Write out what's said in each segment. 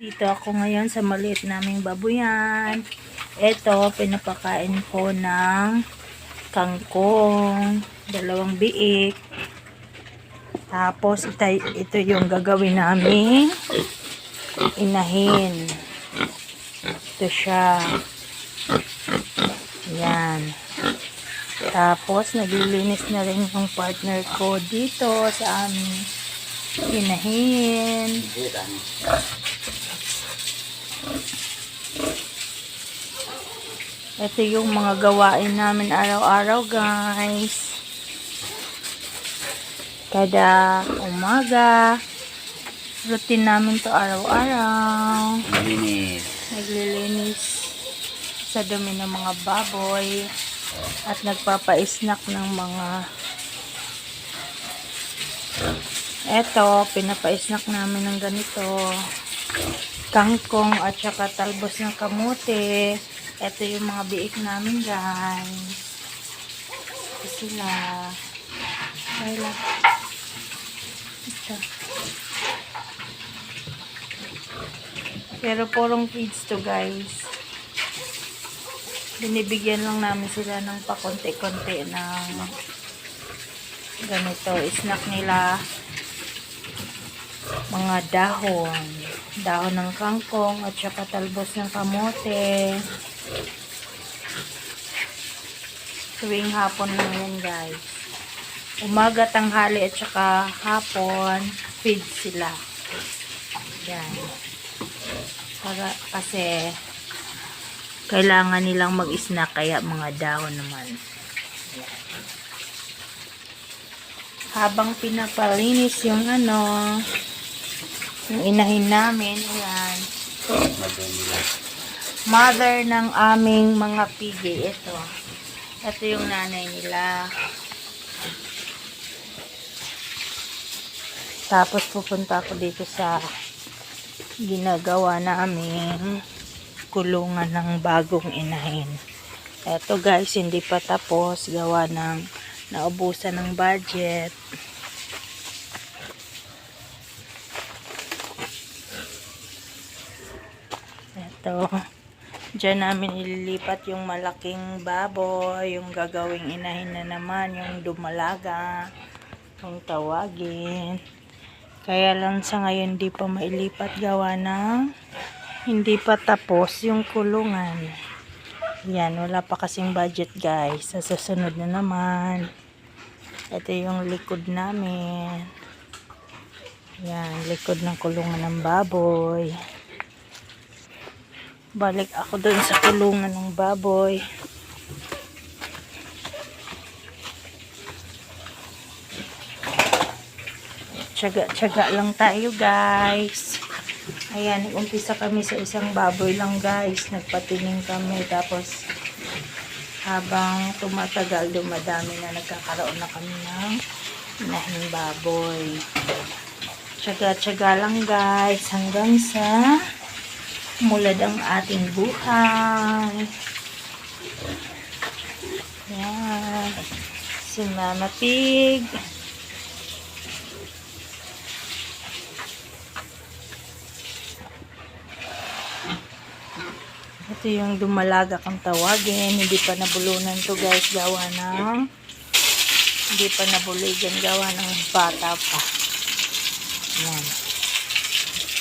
Dito ako ngayon sa maliit naming babuyan. Ito, pinapakain ko ng kangkong, 2 biik. Tapos, ito yung gagawin naming inahin. Ito siya. Yan. Tapos, naglilinis na rin yung partner ko dito sa aming inahin. Ito yung mga gawain namin araw-araw, guys. Kada umaga, routine namin to araw-araw. Naglilinis sa dumi ng mga baboy at nagpapa-snack ng mga pinapa-snack namin ng ganito kangkong at saka talbos ng kamote. Ito yung mga biik namin, guys. Ito sila. Ito. Pero purong feeds to, guys. Binibigyan lang namin sila ng pakonti-konti ng ganito. Snack nila mga dahon ng kangkong at saka talbos ng kamote. Tuwing hapon lang yan, guys. Umaga, tanghali at saka hapon feed sila. Yan. Kasi kailangan nilang mag-snack, kaya mga dahon naman. Yan. Habang pinapalinis yung yung inahin namin, ayan. Mother ng aming mga pigi. Ito yung nanay nila. Tapos pupunta ako dito sa ginagawa namin kulungan ng bagong inahin. Ito, guys, hindi pa tapos. Gawa ng naubusan ng budget. Ito. Diyan namin ililipat yung malaking baboy, yung gagawing inahin na naman, yung dumalaga, yung tawagin. Kaya lang sa ngayon hindi pa mailipat, gawa ng hindi pa tapos yung kulungan. Yan, wala pa kasing budget, guys. Sa susunod na naman. Ito yung likod namin. Yan, likod ng kulungan ng baboy. Balik ako dun sa kulungan ng baboy. Tsaga-tsaga lang tayo, guys. Ayan, umpisa kami sa isang baboy lang, guys. Nagpatining kami. Tapos, habang tumatagal, dumadami na, nagkakaroon na kami ng inahing baboy. Tsaga-tsaga lang, guys. Hanggang sa mulad ang ating buhay. Ayan. Si Mama Pig. Ito yung dumalaga kang tawagin. Hindi pa nabulunan to, guys. Gawa ng hindi pa nabuligan. Gawa ng bata pa. Yan.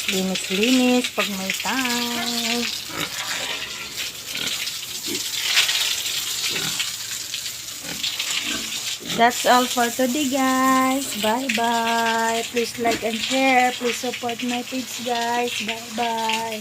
Linis-linis pag may time. That's all for today, guys. Bye-bye. Please like and share. Please support my page, guys. Bye-bye.